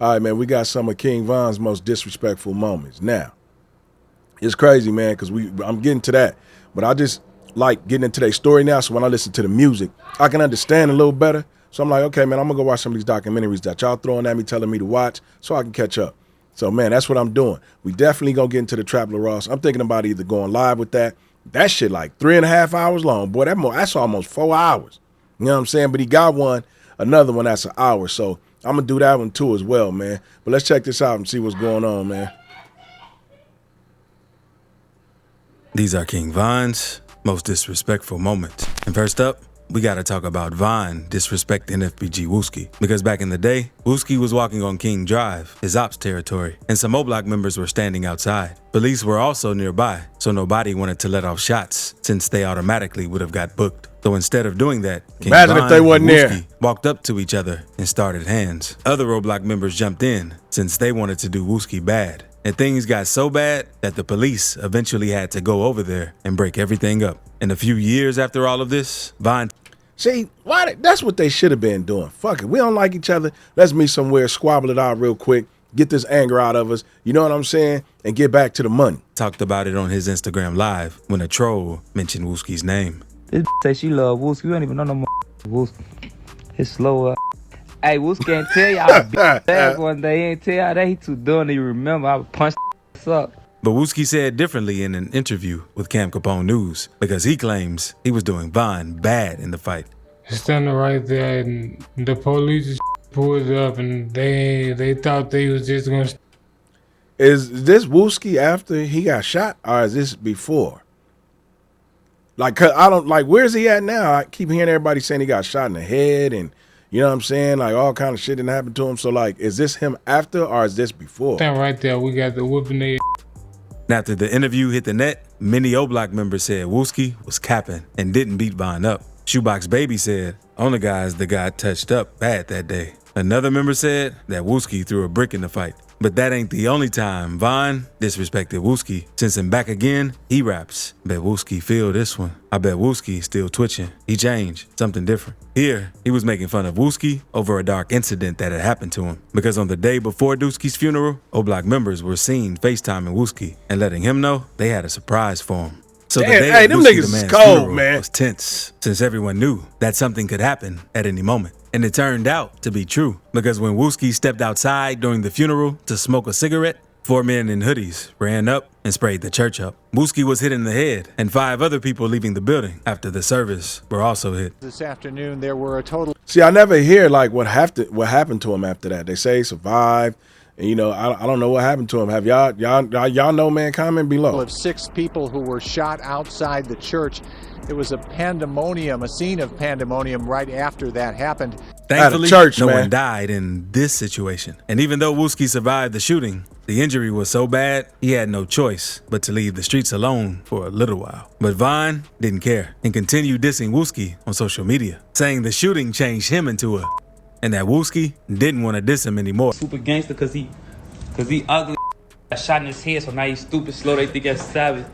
All right, man, we got some of King Von's most disrespectful moments. Now, it's crazy, man, because I'm getting to that. But I just like getting into their story now, so when I listen to the music, I can understand a little better. So I'm like, okay, man, I'm going to go watch some of these documentaries that y'all throwing at me, telling me to watch, so I can catch up. So, man, that's what I'm doing. We definitely going to get into the Trap Lil Ross. I'm thinking about either going live with that. That shit like 3.5 hours long. Boy, that's almost 4 hours. You know what I'm saying? But he got another one that's an hour. So I'm going to do that one too as well, man. But let's check this out and see what's going on, man. These are King Von's most disrespectful moments. And first up, we gotta talk about Von disrespecting FBG Wooski. Because back in the day, Wooski was walking on King Drive, his ops territory, and some O-Block members were standing outside. Police were also nearby, so nobody wanted to let off shots since they automatically would have got booked. So instead of doing that, King Imagine Von if they wasn't and Wooski there. Walked up to each other and started hands. Other O-Block members jumped in since they wanted to do Wooski bad. And things got so bad that the police eventually had to go over there and break everything up. And a few years after all of this, Von... See, that's what they should have been doing. Fuck it. We don't like each other. Let's meet somewhere, squabble it out real quick, get this anger out of us, you know what I'm saying, and get back to the money. Talked about it on his Instagram Live when a troll mentioned Wooski's name. This say she love Wooski. We don't even know no more Wooski. It's slow. Hey, Wooski ain't tell y'all bad one day. He ain't tell y'all that. He too dumb to remember. I would punch up. But Wooski said differently in an interview with Cam Capone News because he claims he was doing Von bad in the fight. Standing right there, and the police just pulled up, and they thought they was just gonna. Is this Wooski after he got shot, or is this before? Like, I don't like. Where's he at now? I keep hearing everybody saying he got shot in the head, and you know what I'm saying, like all kind of shit didn't happen to him. So like, is this him after, or is this before? Stand right there. We got the whooping their. After the interview hit the net, many O-Block members said Wooski was capping and didn't beat Von up. Shoebox Baby said only guys that got touched up bad that day. Another member said that Wooski threw a brick in the fight. But that ain't the only time Von disrespected Wooski. Since him back again, he raps. Bet Wooski feel this one. I bet Wooski still twitching. He changed, something different. Here, he was making fun of Wooski over a dark incident that had happened to him. Because on the day before Dooski's funeral, O-Block members were seen FaceTiming Wooski and letting him know they had a surprise for him. So damn, the day hey, of them Wooski niggas the is man's cold, funeral man. was tense, since everyone knew that something could happen at any moment. And it turned out to be true, because when Wooski stepped outside during the funeral to smoke a cigarette, 4 men in hoodies ran up and sprayed the church up. Wooski was hit in the head, and 5 other people leaving the building after the service were also hit. This afternoon, there were a total. See, I never hear like what happened to him after that. They say he survived, and you know, I don't know what happened to him. Have y'all know, man? Comment below. Of 6 people who were shot outside the church. It was a pandemonium, a scene of pandemonium right after that happened. Thankfully, church, no man. one died in this situation. And even though Wooski survived the shooting, the injury was so bad, he had no choice but to leave the streets alone for a little while. But Von didn't care and continued dissing Wooski on social media, saying the shooting changed him into a, and that Wooski didn't want to diss him anymore. Super gangster cause he ugly. Got shot in his head, so now he's stupid, slow, they think that's savage.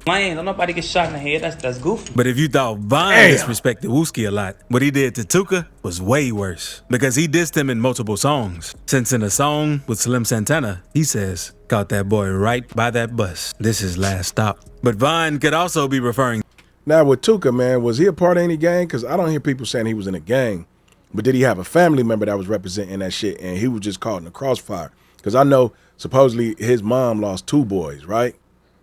Man, don't nobody get shot in the head, that's goofy. But if you thought Von disrespected Wooski a lot, what he did to Tuka was way worse. Because he dissed him in multiple songs. Since in a song with Slim Santana, he says, "Caught that boy right by that bus. This is last stop." But Von could also be referring. Now with Tuka, man, was he a part of any gang? Because I don't hear people saying he was in a gang. But did he have a family member that was representing that shit and he was just caught in the crossfire? Because I know supposedly his mom lost 2 boys, right?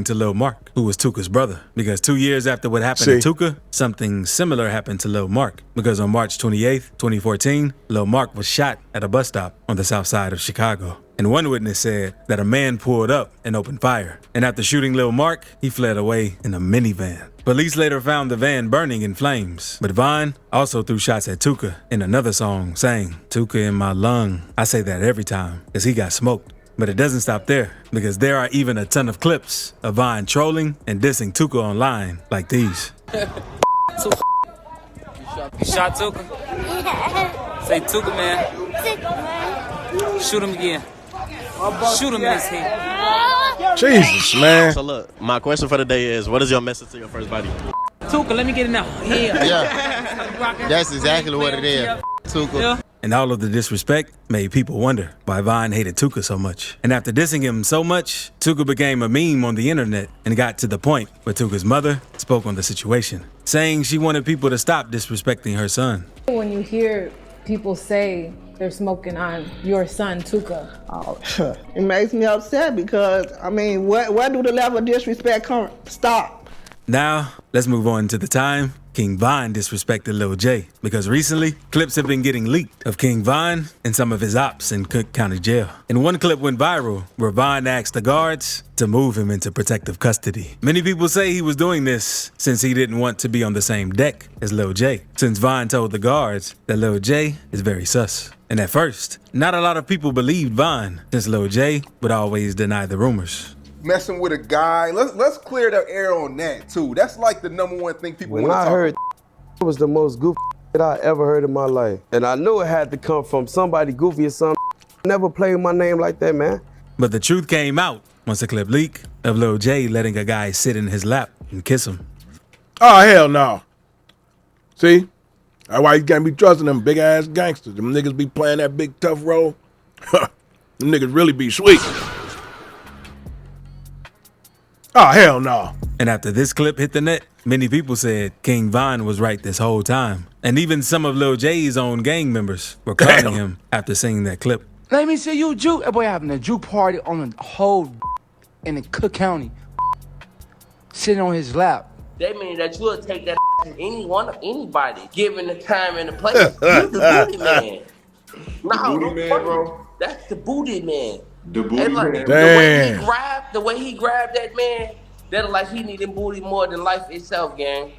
To Lil Mark, who was Tuka's brother. Because 2 years after what happened to Tuka, something similar happened to Lil Mark. Because on March 28th, 2014, Lil Mark was shot at a bus stop on the south side of Chicago. And one witness said that a man pulled up and opened fire. And after shooting Lil Mark, he fled away in a minivan. Police later found the van burning in flames. But Von also threw shots at Tuka in another song, saying, "Tuka in my lung." I say that every time, because he got smoked. But it doesn't stop there, because there are even a ton of clips of Von trolling and dissing Tuka online, like these. You shot Tuka? Say Tuka, man. Shoot him again. Shoot him in his head. Jesus, man. So look, my question for the day is, what is your message to your first buddy? Tuka, let me get it now. Yeah. Yeah. That's exactly what it is. Tuka. Yeah. And all of the disrespect made people wonder why Vine hated Tuka so much. And after dissing him so much, Tuka became a meme on the internet and got to the point where Tuka's mother spoke on the situation, saying she wanted people to stop disrespecting her son. When you hear people say they're smoking on your son, Tuka. Oh, it makes me upset because, I mean, where do the level of disrespect stop? Now, let's move on to the time King Vine disrespected Lil Jay, because recently, clips have been getting leaked of King Vine and some of his ops in Cook County Jail. And one clip went viral where Vine asked the guards to move him into protective custody. Many people say he was doing this since he didn't want to be on the same deck as Lil Jay, since Vine told the guards that Lil Jay is very sus. And at first, not a lot of people believed Vine, since Lil Jay would always deny the rumors. Messing with a guy. Let's clear the air on that too. That's like the #1 thing people want to talk about. When I heard it was the most goofy that I ever heard in my life. And I knew it had to come from somebody goofy or something. Never played my name like that, man. But the truth came out once a clip leaked of Lil Jay letting a guy sit in his lap and kiss him. Oh, hell no. See? That's why you can't be trusting them big ass gangsters. Them niggas be playing that big tough role. Them niggas really be sweet. Oh, hell no. And after this clip hit the net, many people said King Vine was right this whole time. And even some of Lil Jay's own gang members were clowning him after seeing that clip. Let me see you juke. That boy having a juke party on a whole in the Cook County. Sitting on his lap. They mean that you'll take that from anybody, given the time and the place. You the booty man. No, booty man, bro. That's the booty man. The booty man. The way he grabbed that man, that like he needed booty more than life itself, gang.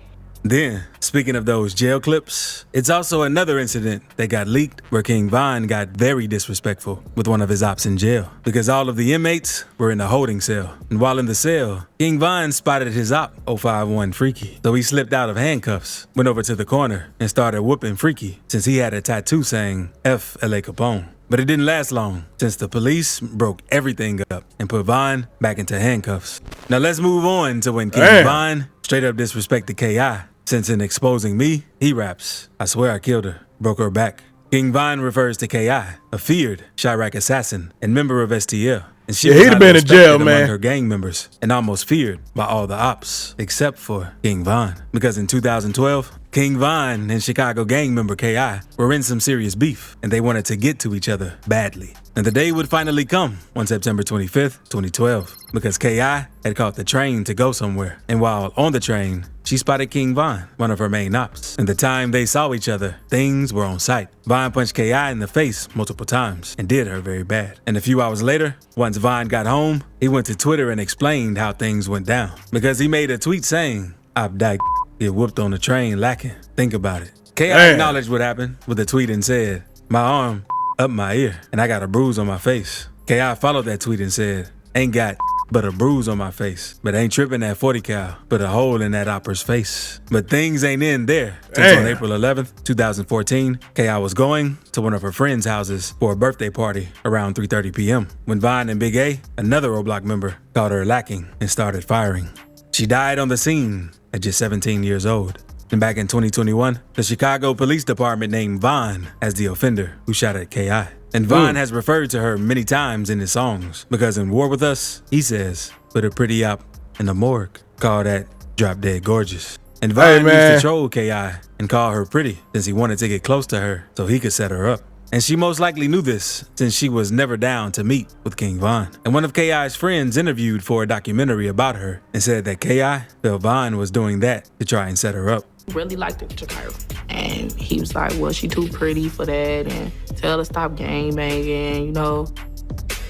Then, speaking of those jail clips, it's also another incident that got leaked where King Vine got very disrespectful with one of his ops in jail, because all of the inmates were in a holding cell. And while in the cell, King Vine spotted his op, 051 Freaky. So he slipped out of handcuffs, went over to the corner, and started whooping Freaky, since he had a tattoo saying F L.A. Capone. But it didn't last long, since the police broke everything up and put Vine back into handcuffs. Now let's move on to when King Vine straight up disrespected K.I., since in exposing me, he raps, I swear I killed her, broke her back. King Vine refers to K.I., a feared Chirac assassin and member of STL. And she was he'd have been in jail, man. Among her gang members and almost feared by all the ops, except for King Vine. Because in 2012, King Vine and Chicago gang member K.I. were in some serious beef, and they wanted to get to each other badly. And the day would finally come on September 25th, 2012, because K.I. had caught the train to go somewhere. And while on the train, she spotted King Vine, one of her main ops. And the time they saw each other, things were on sight. Vine punched K.I. in the face multiple times and did her very bad. And a few hours later, once Vine got home, he went to Twitter and explained how things went down. Because he made a tweet saying, "Op died, get whooped on the train lacking. Think about it." K.I. acknowledged what happened with a tweet and said, "My arm up my ear and I got a bruise on my face." K.I. followed that tweet and said, "Ain't got but a bruise on my face, but ain't tripping that 40 cal, put a hole in that opera's face." But things ain't in there. Since on April 11th, 2014, K.I. was going to one of her friends' houses for a birthday party around 3:30 p.m. when Vine and Big A, another Roblox member, caught her lacking and started firing. She died on the scene at just 17 years old. And back in 2021, the Chicago Police Department named Vine as the offender who shot at K.I. And Vine has referred to her many times in his songs, because in War With Us, he says, "Put a pretty op in the morgue, call that drop dead gorgeous." And Vine used to troll K.I. and call her pretty, since he wanted to get close to her so he could set her up. And she most likely knew this, since she was never down to meet with King Vine. And one of K.I.'s friends interviewed for a documentary about her and said that K.I. felt Vine was doing that to try and set her up. Really liked her. And he was like, well, she too pretty for that, and tell her to stop gang banging, you know.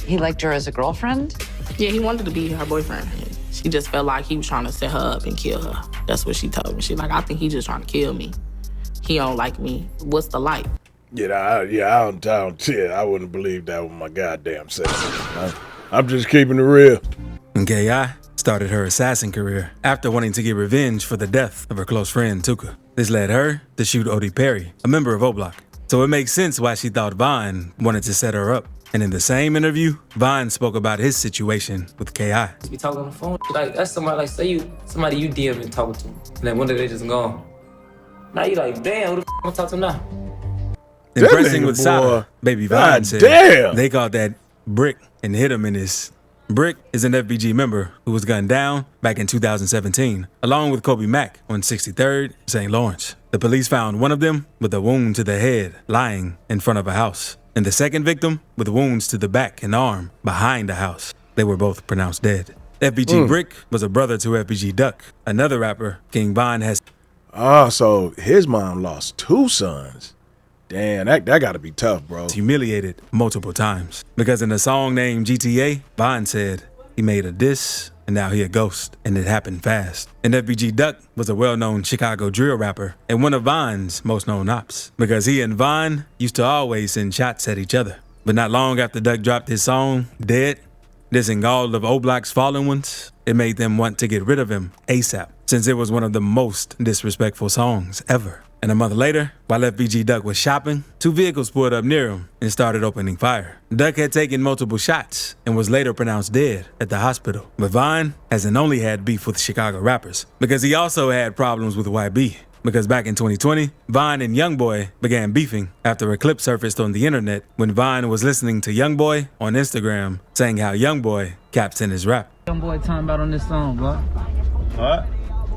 He liked her as a girlfriend? Yeah, he wanted to be her boyfriend. She just felt like he was trying to set her up and kill her. That's what she told me. She like, I think he just trying to kill me. He don't like me. What's the like? I wouldn't believe that with my goddamn self. I'm just keeping it real. And K.I. started her assassin career after wanting to get revenge for the death of her close friend Tuka. This led her to shoot Odie Perry, a member of O-Block. So it makes sense why she thought Vine wanted to set her up. And in the same interview, Vine spoke about his situation with K.I. We talk on the phone, like that's somebody, like say somebody you DM and talking to, and then one day they just gone. Now you like, damn, who the f*** I'm talking to now? Impressing nigga, with boy. Sada, Baby Vine God said damn. they caught that Brick and hit him in his. Brick is an FBG member who was gunned down back in 2017, along with Kobe Mack on 63rd St. Lawrence. The police found one of them with a wound to the head, lying in front of a house, and the second victim with wounds to the back and arm behind the house. They were both pronounced dead. FBG Brick was a brother to FBG Duck. Another rapper, King Von, has... So his mom lost 2 sons. Damn, that got to be tough, bro. Humiliated multiple times. Because in a song named GTA, Von said he made a diss and now he a ghost, and it happened fast. And FBG Duck was a well-known Chicago drill rapper and one of Von's most known ops. Because he and Von used to always send shots at each other. But not long after Duck dropped his song, Dead, dissing all of O-Block's fallen ones, it made them want to get rid of him ASAP, since it was one of the most disrespectful songs ever. And a month later, while FBG Duck was shopping, 2 vehicles pulled up near him and started opening fire. Duck had taken multiple shots and was later pronounced dead at the hospital. But Vine hasn't only had beef with Chicago rappers, because he also had problems with YB. Because back in 2020, Vine and YoungBoy began beefing after a clip surfaced on the internet when Vine was listening to YoungBoy on Instagram saying how YoungBoy caps in his rap. YoungBoy talking about on this song, bro. What?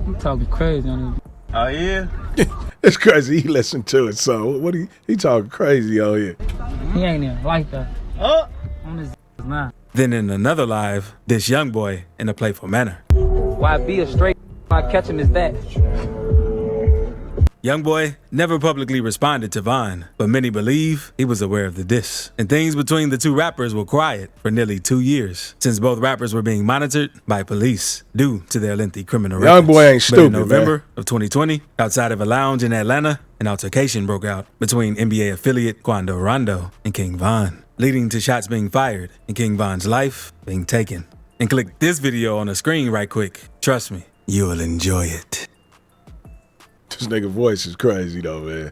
You talking crazy on it. Oh, yeah? It's crazy. He listened to it, so what he talking crazy out here. He ain't even like that. Oh! On this nah. Then in another live, this YoungBoy in a playful manner. YB a straight I catch him is that. YoungBoy never publicly responded to Vine, but many believe he was aware of the diss. And things between the 2 rappers were quiet for nearly 2 years, since both rappers were being monitored by police due to their lengthy criminal records. YoungBoy ain't stupid, But in November of 2020, outside of a lounge in Atlanta, an altercation broke out between NBA affiliate Quando Rondo and King Von, leading to shots being fired and King Von's life being taken. And click this video on the screen right quick. Trust me, you'll enjoy it. This nigga voice is crazy though, man.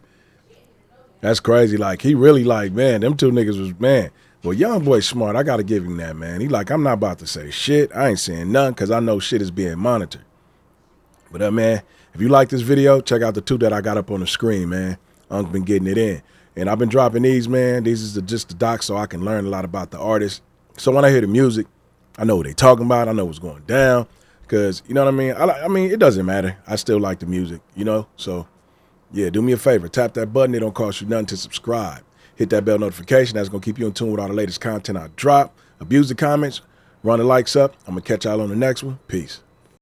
That's crazy. Like, he really like, man, them 2 niggas was, man. Well, YoungBoy smart. I got to give him that, man. He like, I'm not about to say shit. I ain't saying nothing because I know shit is being monitored. But, man, if you like this video, check out the 2 that I got up on the screen, man. I've been getting it in. And I've been dropping these, man. These is just the docs so I can learn a lot about the artist. So when I hear the music, I know what they talking about. I know what's going down. Because, you know what I mean? I mean, it doesn't matter. I still like the music, you know? So, yeah, do me a favor. Tap that button. It don't cost you nothing to subscribe. Hit that bell notification. That's going to keep you in tune with all the latest content I drop. Abuse the comments. Run the likes up. I'm going to catch y'all on the next one. Peace.